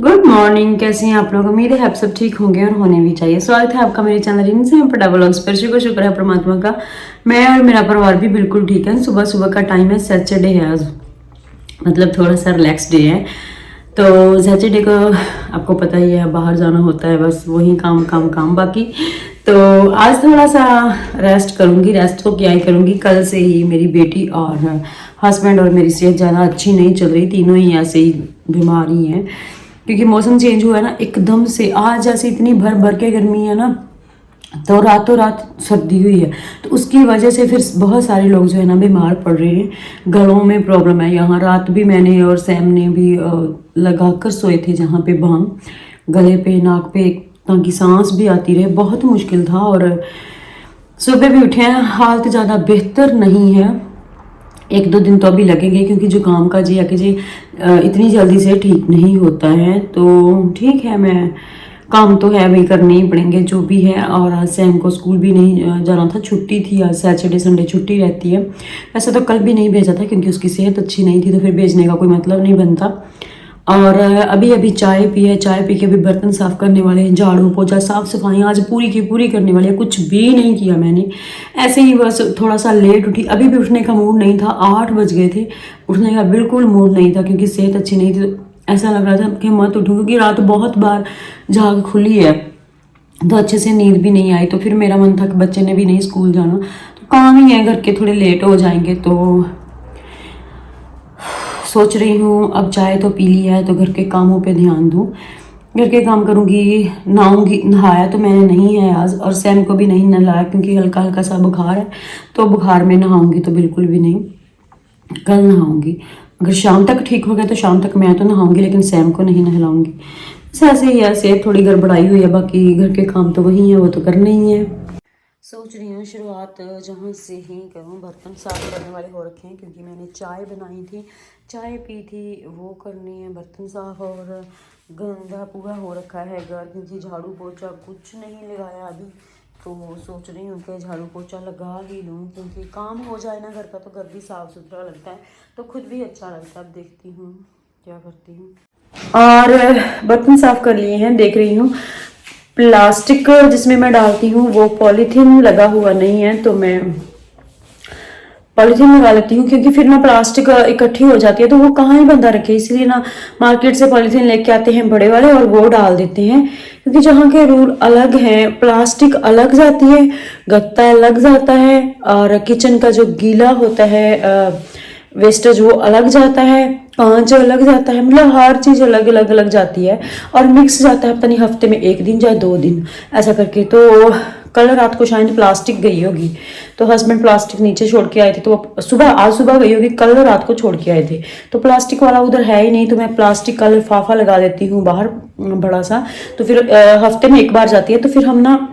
Good morning. कैसे हैं आप लोग? उम्मीद है आप सब ठीक होंगे और होने भी चाहिए। स्वागत है आपका मेरे चैनल इन से व्लॉग्स पर। शुक्र है परमात्मा का, मैं और मेरा परिवार भी बिल्कुल ठीक है। सुबह सुबह का टाइम है, सैटरडे है आज, मतलब थोड़ा सा रिलैक्स डे है। तो सैटरडे को आपको पता ही है बाहर जाना होता है, बस वही काम काम काम बाकी। तो आज थोड़ा सा रेस्ट करूँगी। रेस्ट तो क्या ही करूँगी, कल से ही मेरी बेटी और हस्बैंड और मेरी सेहत ज़्यादा अच्छी नहीं चल रही, तीनों ही ऐसे ही बीमार ही हैं क्योंकि मौसम चेंज हुआ है ना एकदम से। आज जैसे इतनी भर भर के गर्मी है ना, तो रातों रात सर्दी हुई है, तो उसकी वजह से फिर बहुत सारे लोग जो है ना बीमार पड़ रहे हैं। गलों में प्रॉब्लम है। यहाँ रात भी मैंने और सैम ने भी लगा कर सोए थे, जहाँ पे बाम गले पे नाक पे, ताकि सांस भी आती रहे। बहुत मुश्किल था। और सुबह भी उठे हैं, हालत ज़्यादा बेहतर नहीं है। एक दो दिन तो अभी लगेंगे क्योंकि जुकाम का जी है कि जी इतनी जल्दी से ठीक नहीं होता है। तो ठीक है, मैं काम तो है वही करने ही पड़ेंगे जो भी है। और आज सैम को स्कूल भी नहीं जाना था, छुट्टी थी। आज सैटरडे संडे छुट्टी रहती है। वैसे तो कल भी नहीं भेजा था क्योंकि उसकी सेहत अच्छी नहीं थी, तो फिर भेजने का कोई मतलब नहीं बनता। और अभी अभी चाय पी है, चाय पी के अभी बर्तन साफ़ करने वाले हैं, झाड़ू पोछा साफ़ सफाई आज पूरी की पूरी करने वाली है। कुछ भी नहीं किया मैंने, ऐसे ही बस थोड़ा सा लेट उठी। अभी भी उठने का मूड नहीं था, 8 बज गए थे। उठने का बिल्कुल मूड नहीं था क्योंकि सेहत अच्छी नहीं थी, तो ऐसा लग रहा था कि मत उठूँ क्योंकि रात बहुत बार झाग खुली है, तो अच्छे से नींद भी नहीं आई। तो फिर मेरा मन था कि बच्चे ने भी नहीं स्कूल जाना, तो काम ही है घर के, थोड़े लेट हो जाएंगे। तो सोच रही हूँ अब चाय तो पी ली है तो घर के कामों पे ध्यान दूँ, घर के काम करूँगी। नहाऊँगी, नहाया तो मैंने नहीं है आज, और सैम को भी नहीं नहलाया क्योंकि हल्का हल्का सा बुखार है। तो बुखार में नहाऊँगी तो बिल्कुल भी नहीं, कल नहाऊँगी। अगर शाम तक ठीक हो गया तो शाम तक मैं तो नहाऊँगी, लेकिन सैम को नहीं नहलाऊँगी। बस ऐसे ही है, सेहत थोड़ी गड़बड़ाई हुई है, बाकी घर के काम तो वही है, वो तो करने ही है। सोच रही हूँ शुरुआत जहाँ से ही करूँ। बर्तन साफ करने वाले हो रखे हैं क्योंकि मैंने चाय बनाई थी, चाय पी थी, वो करनी है। बर्तन साफ और गंदा पूरा हो रखा है घर क्योंकि झाड़ू पोछा कुछ नहीं लगाया अभी। तो सोच रही हूँ कि झाड़ू पोछा लगा ही लूँ क्योंकि काम हो जाए ना घर का, तो घर भी साफ़ सुथरा लगता है, तो खुद भी अच्छा लगता है। अब देखती हूँ क्या करती हूँ। और बर्तन साफ कर लिए हैं, देख रही हूँ प्लास्टिक जिसमें मैं डालती हूँ वो पॉलीथीन लगा हुआ नहीं है, तो मैं पॉलीथीन लगा लेती हूँ क्योंकि फिर ना प्लास्टिक इकट्ठी हो जाती है तो वो कहाँ ही बंदा रखे। इसलिए ना मार्केट से पॉलीथीन लेके आते हैं बड़े वाले और वो डाल देते हैं, क्योंकि जहाँ के रूल अलग हैं, प्लास्टिक अलग जाती है, गत्ता अलग जाता है, और किचन का जो गीला होता है वेस्टेज वो अलग जाता है, कांच अलग जाता है, मतलब हर चीज़ अलग अलग अलग जाती है और मिक्स जाता है। पता नहीं हफ्ते में 1 दिन या 2 दिन ऐसा करके। तो कल रात को शायद प्लास्टिक गई होगी, तो हस्बैंड प्लास्टिक नीचे छोड़ के आए थे, तो आज सुबह गई होगी, कल रात को छोड़ के आए थे। तो प्लास्टिक वाला उधर है ही नहीं, तो मैं प्लास्टिक का लिफाफा लगा देती हूँ बाहर बड़ा सा, तो फिर हफ्ते में 1 बार जाती है, तो फिर हम ना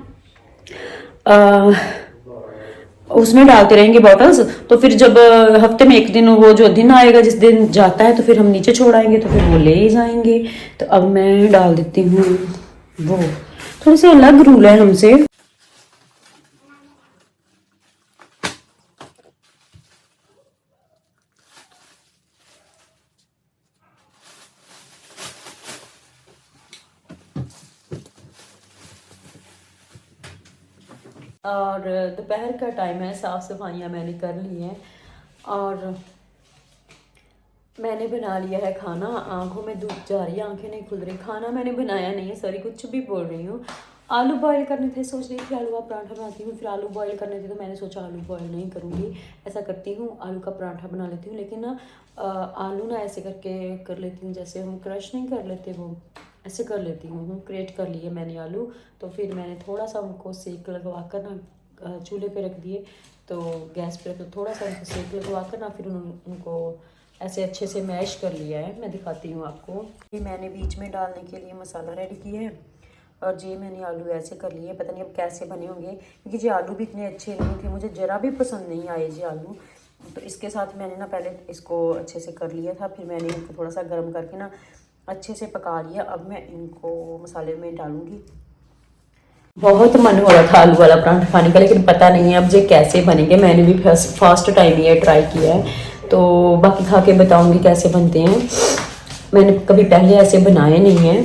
उसमें डालते रहेंगे बॉटल्स। तो फिर जब हफ्ते में 1 दिन, वो जो दिन आएगा जिस दिन जाता है, तो फिर हम नीचे छोड़ आएंगे, तो फिर वो ले ही जाएंगे। तो अब मैं डाल देती हूँ। वो थोड़े से अलग रूल है हमसे। और दोपहर का टाइम है, साफ़ सफाइयाँ मैंने कर ली हैं और मैंने बना लिया है खाना। आंखों में धूप जा रही है, आंखें नहीं खुल रही। खाना मैंने बनाया नहीं है, सॉरी कुछ भी बोल रही हूँ। आलू बॉईल करने थे, सोच रही थी आलू का पराठा बनाती हूँ, फिर आलू बॉईल करने थे तो मैंने सोचा आलू बॉईल नहीं करूँगी, ऐसा करती हूँ आलू का पराठा बना लेती हूँ। लेकिन ना आलू ना ऐसे करके कर लेती हूँ, जैसे हम क्रश नहीं कर लेते, वो ऐसे कर लेती हूँ। क्रिएट कर लिए मैंने आलू, तो फिर मैंने थोड़ा सा उनको सेक लगवा कर ना चूल्हे पे रख दिए, तो गैस पे रख थोड़ा सा उनको सेक लगवा कर ना, फिर उनको ऐसे अच्छे से मैश कर लिया है। मैं दिखाती हूँ आपको। ये मैंने बीच में डालने के लिए मसाला रेडी किया है, और ये मैंने आलू ऐसे कर लिए। पता नहीं अब कैसे बने होंगे क्योंकि ये आलू भी इतने अच्छे नहीं थे, मुझे ज़रा भी पसंद नहीं आए ये आलू। तो इसके साथ मैंने ना पहले इसको अच्छे से कर लिया था, फिर मैंने इनको थोड़ा सा गर्म करके ना अच्छे से पका लिया। अब मैं इनको मसाले में डालूँगी। बहुत मन हो रहा था आलू वाला पराठा खाने का, लेकिन पता नहीं है अब ये कैसे बनेंगे। मैंने भी फर्स्ट टाइम ये ट्राई किया है, तो बाकी खा के बताऊंगी कैसे बनते हैं। मैंने कभी पहले ऐसे बनाए नहीं हैं।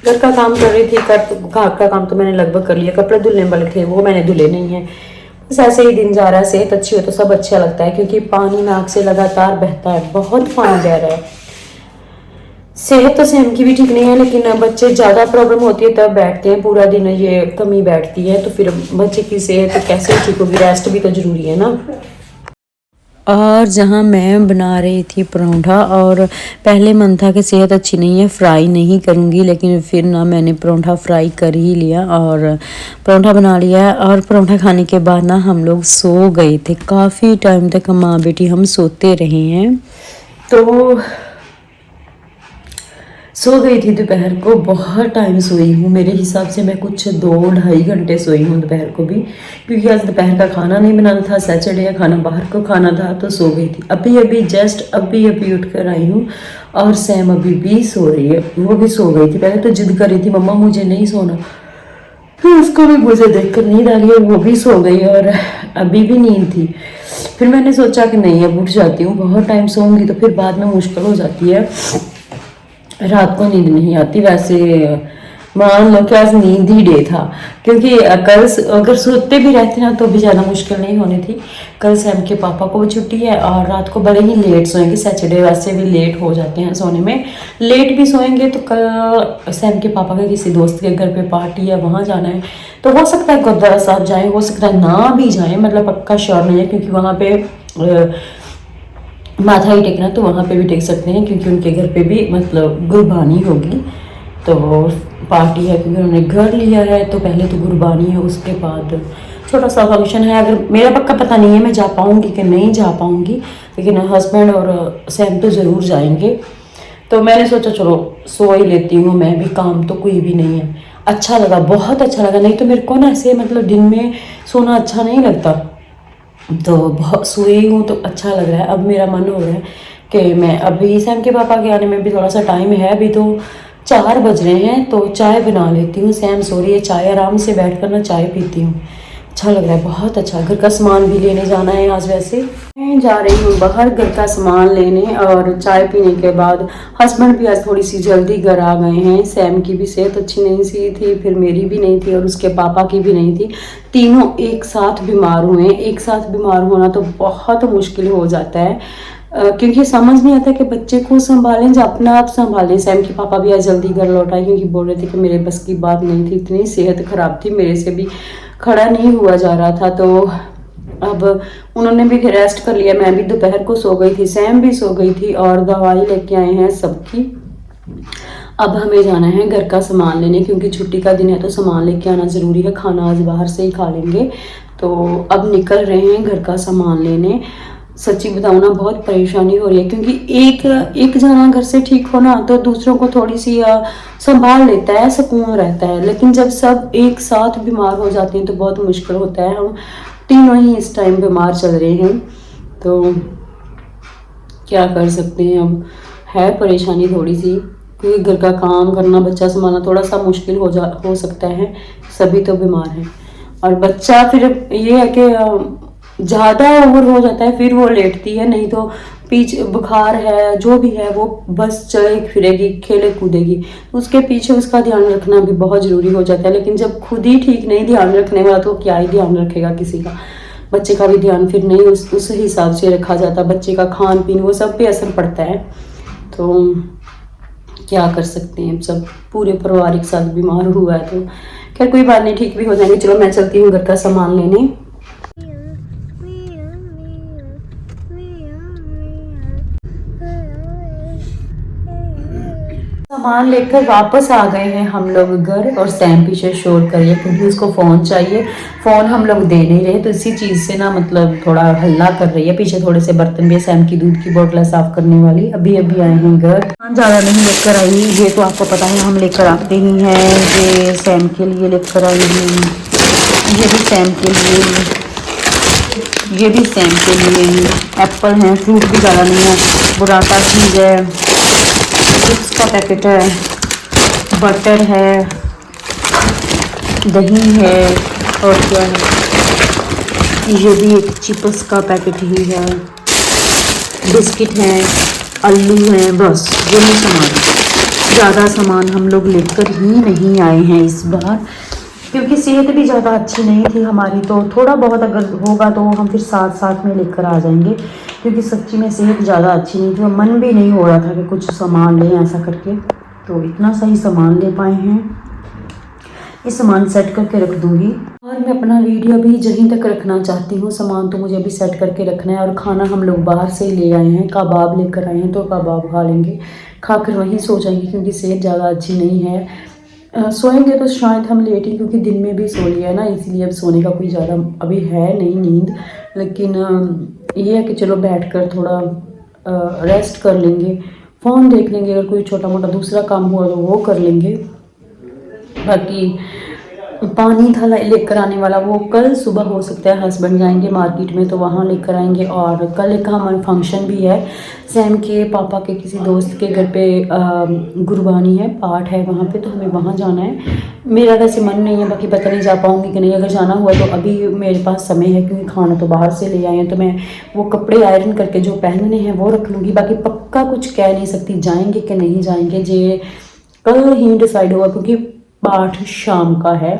घर का काम कर रही थी, घर का काम तो मैंने लगभग कर लिया। कपड़े धुलने वाले थे वो मैंने धुले नहीं हैं। बस ऐसे ही दिन जा रहा है। सेहत अच्छी हो तो सब अच्छा लगता है, क्योंकि पानी नाक से लगातार बहता है, बहुत पानी बह रहा है। सेहत तो सेम की भी ठीक नहीं है, लेकिन बच्चे ज़्यादा प्रॉब्लम होती है तब बैठते हैं, पूरा दिन ये कमी बैठती है, तो फिर बच्चे की सेहत कैसे ठीक होगी। रेस्ट भी तो ज़रूरी है ना। और जहाँ मैं बना रही थी परोंठा, और पहले मन था कि सेहत अच्छी नहीं है, फ्राई नहीं करूँगी, लेकिन फिर ना मैंने परोंठा फ्राई कर ही लिया और परोंठा बना लिया। और परोंठा खाने के बाद ना हम लोग सो गए थे, काफ़ी टाइम तक माँ बेटी हम सोते रहे हैं। तो सो गई थी दोपहर को, बहुत टाइम सोई हूँ। मेरे हिसाब से मैं कुछ 2-2.5 घंटे सोई हूँ दोपहर को भी, क्योंकि आज दोपहर का खाना नहीं बनाना था, सैटरडे का खाना बाहर को खाना था, तो सो गई थी। अभी अभी जस्ट अभी उठ कर आई हूँ, और सैम अभी भी सो रही है, वो भी सो गई थी। पहले तो जिद कर रही थी मम्मा मुझे नहीं सोना, फिर उसको भी मुझे देख कर नींद आ गई, वो भी सो गई, और अभी भी नींद थी। फिर मैंने सोचा कि नहीं अब उठ जाती हूँ, बहुत टाइम सोऊंगी तो फिर बाद में मुश्किल हो जाती है, रात को नींद नहीं आती। वैसे मान लो कि आज नींद ही डे था, क्योंकि कल अगर सोते भी रहते ना तो भी ज़्यादा मुश्किल नहीं होनी थी। कल सैम के पापा को भी छुट्टी है, और रात को बड़े ही लेट सोएंगे। सैटरडे वैसे भी लेट हो जाते हैं सोने में, लेट भी सोएंगे। तो कल सैम के पापा के किसी दोस्त के घर पे पार्टी है, वहाँ जाना है, तो हो सकता है गुरुद्वारा साहब जाएँ, हो सकता है ना भी जाएँ, मतलब पक्का श्योर नहीं है, क्योंकि वहाँ पे माथा ही टेकना, तो वहाँ पे भी टेक सकते हैं, क्योंकि उनके घर पे भी मतलब गुरबानी होगी। तो पार्टी है, क्योंकि उन्होंने घर लिया है, तो पहले तो गुरबानी है, उसके बाद छोटा सा फंक्शन है। अगर मेरा पक्का पता नहीं है मैं जा पाऊँगी कि नहीं जा पाऊँगी, लेकिन हस्बैंड और सैम तो ज़रूर जाएंगे। तो मैंने सोचा चलो सो ही लेती हूँ मैं भी, काम तो कोई भी नहीं है। अच्छा लगा, बहुत अच्छा लगा, नहीं तो मेरे को ना ऐसे मतलब दिन में सोना अच्छा नहीं लगता, तो बहुत सोई हूँ तो अच्छा लग रहा है। अब मेरा मन हो रहा है कि मैं अभी सैम के पापा के आने में भी थोड़ा सा टाइम है, अभी तो 4 बज रहे हैं, तो चाय बना लेती हूँ। सैम सो रही है, चाय आराम से बैठ कर ना चाय पीती हूँ, अच्छा लग रहा है, बहुत अच्छा। घर का सामान भी लेने जाना है आज, वैसे मैं जा रही हूँ बाहर घर का सामान लेने, और चाय पीने के बाद हस्बैंड भी आज थोड़ी सी जल्दी घर आ गए हैं। सैम की भी सेहत अच्छी नहीं सी थी, फिर मेरी भी नहीं थी, और उसके पापा की भी नहीं थी, तीनों एक साथ बीमार हुए। एक साथ बीमार होना तो बहुत मुश्किल हो जाता है, क्योंकि समझ नहीं आता कि बच्चे को संभालें या अपना आप संभालें। सैम के पापा भी आज जल्दी घर लौट आए, क्योंकि बोल रहे थे कि मेरे बस की बात नहीं थी, इतनी सेहत खराब थी, मेरे से भी खड़ा नहीं हुआ जा रहा था। तो अब उन्होंने भी रेस्ट कर लिया, मैं भी दोपहर को सो गई थी, सैम भी सो गई थी, और दवाई लेके आए हैं सबकी। अब हमें जाना है घर का सामान लेने, क्योंकि छुट्टी का दिन है तो सामान लेके आना ज़रूरी है, खाना आज बाहर से ही खा लेंगे। तो अब निकल रहे हैं घर का सामान लेने। सच्ची बताऊँ ना बहुत परेशानी हो रही है, क्योंकि एक जना घर से ठीक हो ना तो दूसरों को थोड़ी सी संभाल लेता है, सुकून रहता है, लेकिन जब सब एक साथ बीमार हो जाते हैं तो बहुत मुश्किल होता है। हम तीनों ही इस टाइम बीमार चल रहे हैं, तो क्या कर सकते हैं, अब है परेशानी थोड़ी सी, क्योंकि घर का काम करना, बच्चा संभालना थोड़ा सा मुश्किल हो सकता है, सभी तो बीमार हैं। और बच्चा फिर ये है कि ज़्यादा ओवर हो जाता है, फिर वो लेटती है, नहीं तो पीछे बुखार है जो भी है वो बस चले फिरेगी, खेले कूदेगी, तो उसके पीछे उसका ध्यान रखना भी बहुत ज़रूरी हो जाता है। लेकिन जब खुद ही ठीक नहीं ध्यान रखने वाला तो क्या ही ध्यान रखेगा किसी का। बच्चे का भी ध्यान फिर नहीं उस हिसाब से रखा जाता, बच्चे का खान पीन वो सब पे असर पड़ता है। तो क्या कर सकते हैं, सब पूरे परिवार एक साथ बीमार हुआ है, तो खैर कोई बात नहीं, ठीक भी हो जाएंगे। चलो मैं चलती हूँ घर का सामान लेने। सामान लेकर वापस आ गए हैं हम लोग घर, और सैम पीछे शोर करिए क्योंकि उसको फ़ोन चाहिए। फ़ोन हम लोग दे नहीं रहे, तो इसी चीज़ से ना मतलब थोड़ा हल्ला कर रही है। पीछे थोड़े से बर्तन भी है, सैम की दूध की बोतल साफ़ करने वाली। अभी अभी आए हैं घर, ज़्यादा नहीं लेकर आई, ये तो आपको पता है हम लेकर आते ही हैं। ये सैम के लिए लेकर आएंगी, ये भी सैम के लिए, ये भी सैम के लिए। एप्पल हैं, फ्रूट भी ज़्यादा नहीं है, बुराटा चीज़ है, चिप्स का पैकेट है, बटर है, दही है, और क्या है, ये भी एक चिप्स का पैकेट ही है, बिस्किट हैं, आलू हैं, बस यही सामान। ज़्यादा सामान हम लोग लेकर ही नहीं आए हैं इस बार, क्योंकि सेहत भी ज़्यादा अच्छी नहीं थी हमारी, तो थोड़ा बहुत अगर होगा तो हम फिर साथ साथ में लेकर आ जाएंगे, क्योंकि सच्ची में सेहत ज़्यादा अच्छी नहीं थी और मन भी नहीं हो रहा था कि कुछ सामान लें ऐसा करके। तो इतना सही सामान ले पाए हैं, ये सामान सेट करके रख दूँगी। और मैं अपना वीडियो भी यहीं तक रखना चाहती हूँ, सामान तो मुझे अभी सेट करके रखना है। और खाना हम लोग बाहर से ले आए हैं, कबाब लेकर आए हैं, तो कबाब खा लेंगे, खाकर वहीं सो जाएंगे, क्योंकि सेहत ज़्यादा अच्छी नहीं है। सोएंगे तो शायद हम लेट ही, क्योंकि दिन में भी सो लिया है ना, इसीलिए अब सोने का कोई ज़्यादा अभी है नहीं नींद। लेकिन ये है कि चलो बैठकर थोड़ा रेस्ट कर लेंगे, फ़ोन देख लेंगे, अगर कोई छोटा मोटा दूसरा काम हुआ तो वो कर लेंगे। बाकी पानी था लेकर आने वाला, वो कल सुबह हो सकता है, हस्बैंड जाएंगे मार्केट में तो वहाँ लेकर आएंगे। और कल एक हमारा फंक्शन भी है, सैम के पापा के किसी दोस्त के घर पे गुरबानी है, पाठ है वहाँ पे, तो हमें वहाँ जाना है। मेरा वैसे मन नहीं है, बाकी पता नहीं जा पाऊँगी कि नहीं। अगर जाना हुआ तो अभी मेरे पास समय है, क्योंकि खाना तो बाहर से ले आए हैं, तो मैं वो कपड़े आयरन करके जो पहनने हैं वो रख लूँगी। बाकी पक्का कुछ कह नहीं सकती जाएँगे कि नहीं जाएँगे, ये कल ही डिसाइड होगा, क्योंकि पाठ शाम का है,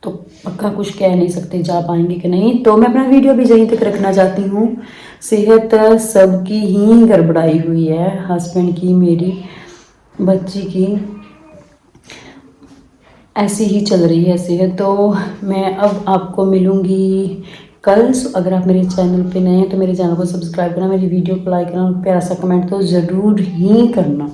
तो पक्का कुछ कह नहीं सकते जा पाएंगे कि नहीं। तो मैं अपना वीडियो भी यहीं तक रखना चाहती हूँ। सेहत सबकी ही गड़बड़ाई हुई है, हस्बैंड की, मेरी, बच्ची की, ऐसी ही चल रही है सेहत। तो मैं अब आपको मिलूँगी कल। अगर आप मेरे चैनल पे नए हैं तो मेरे चैनल को सब्सक्राइब करना, मेरी वीडियो को लाइक करना और प्यारा सा कमेंट तो ज़रूर ही करना।